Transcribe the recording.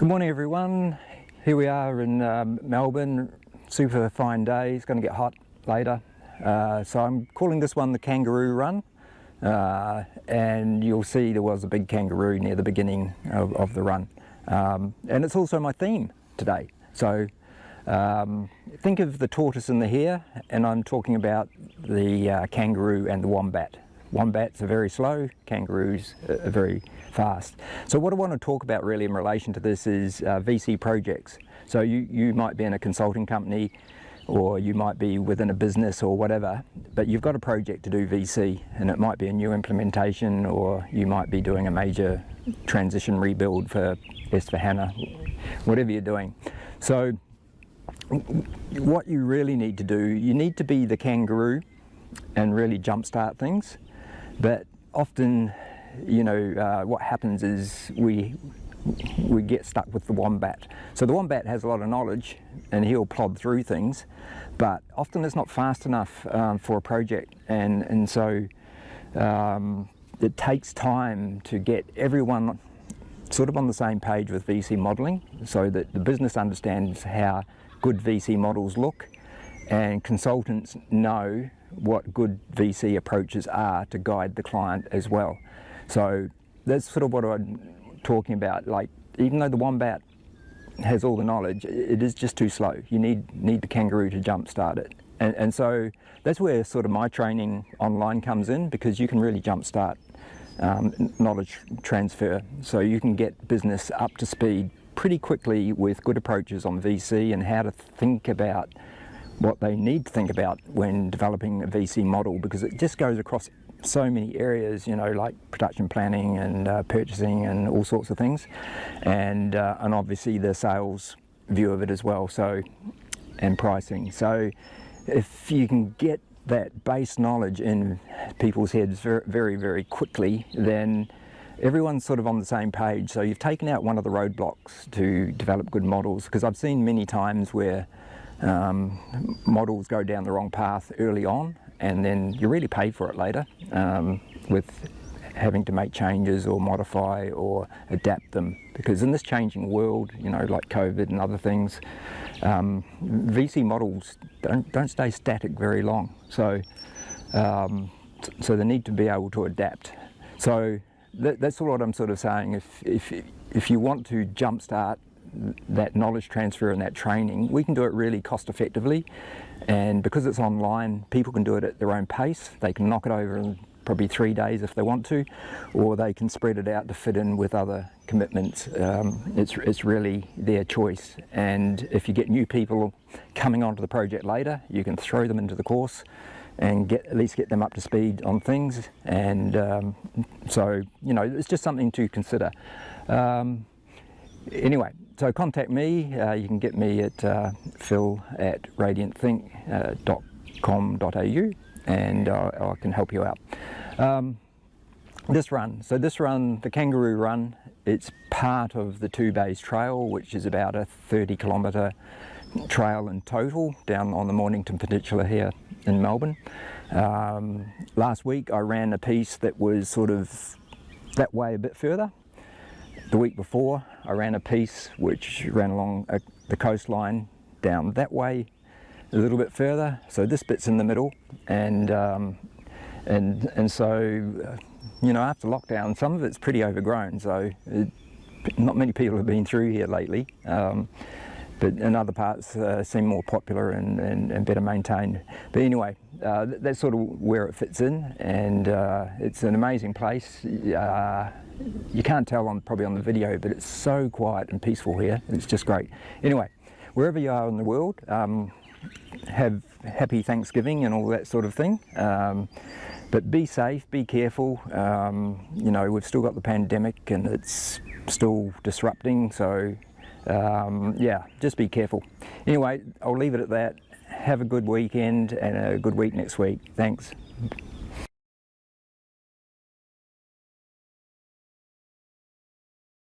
Good morning everyone, here we are in Melbourne, super fine day, it's going to get hot later, so I'm calling this one the Kangaroo Run, and you'll see there was a big kangaroo near the beginning of the run, and it's also my theme today. So think of the tortoise and the hare, and I'm talking about the kangaroo and the wombat. Wombats are very slow, kangaroos are very fast. So what I want to talk about really in relation to this is VC projects. So you might be in a consulting company, or you might be within a business or whatever, but you've got a project to do VC, and it might be a new implementation, or you might be doing a major transition rebuild for S/4HANA, whatever you're doing. So what you really need to do, you need to be the kangaroo and really jumpstart things. But often, you know, what happens is we get stuck with the wombat. So the wombat has a lot of knowledge and he'll plod through things, but often it's not fast enough for a project, and so it takes time to get everyone sort of on the same page with VC modelling, so that the business understands how good VC models look, and consultants know what good VC approaches are to guide the client as well. So that's sort of what I'm talking about. Like, even though the wombat has all the knowledge, it is just too slow. You need the kangaroo to jumpstart it. And so that's where sort of my training online comes in, because you can really jumpstart knowledge transfer. So you can get business up to speed pretty quickly with good approaches on VC and how to think about what they need to think about when developing a VC model, because it just goes across so many areas, you know, like production planning and purchasing and all sorts of things, and obviously the sales view of it as well, so, and pricing. So if you can get that base knowledge in people's heads very, very quickly, then everyone's sort of on the same page. So you've taken out one of the roadblocks to develop good models, because I've seen many times where models go down the wrong path early on, and then you really pay for it later with having to make changes or modify or adapt them. Because in this changing world, you know, like COVID and other things, VC models don't stay static very long. So so they need to be able to adapt. So that's what I'm sort of saying. If you want to jumpstart that knowledge transfer and that training, we can do it really cost effectively, and because it's online, people can do it at their own pace. They can knock it over in probably 3 days if they want to, or they can spread it out to fit in with other commitments. It's really their choice, and if you get new people coming onto the project later, you can throw them into the course and at least get them up to speed on things. And so, you know, it's just something to consider. Anyway, so contact me. You can get me at phil@radiantthink.com.au, and I can help you out. This run, the Kangaroo Run, it's part of the 2 Bays Trail, which is about a 30-kilometre trail in total down on the Mornington Peninsula here in Melbourne. Last week I ran a piece that was sort of that way a bit further. The week before I ran a piece which ran along the coastline down that way a little bit further, so this bit's in the middle, and so you know, after lockdown some of it's pretty overgrown, so not many people have been through here lately, but in other parts seem more popular and better maintained. But anyway, that's sort of where it fits in, and it's an amazing place. You can't tell probably on the video, but it's so quiet and peaceful here. It's just great. Anyway, wherever you are in the world, have happy Thanksgiving and all that sort of thing. But be safe, be careful. You know, we've still got the pandemic and it's still disrupting, so yeah, just be careful. Anyway, I'll leave it at that. Have a good weekend and a good week next week. Thanks.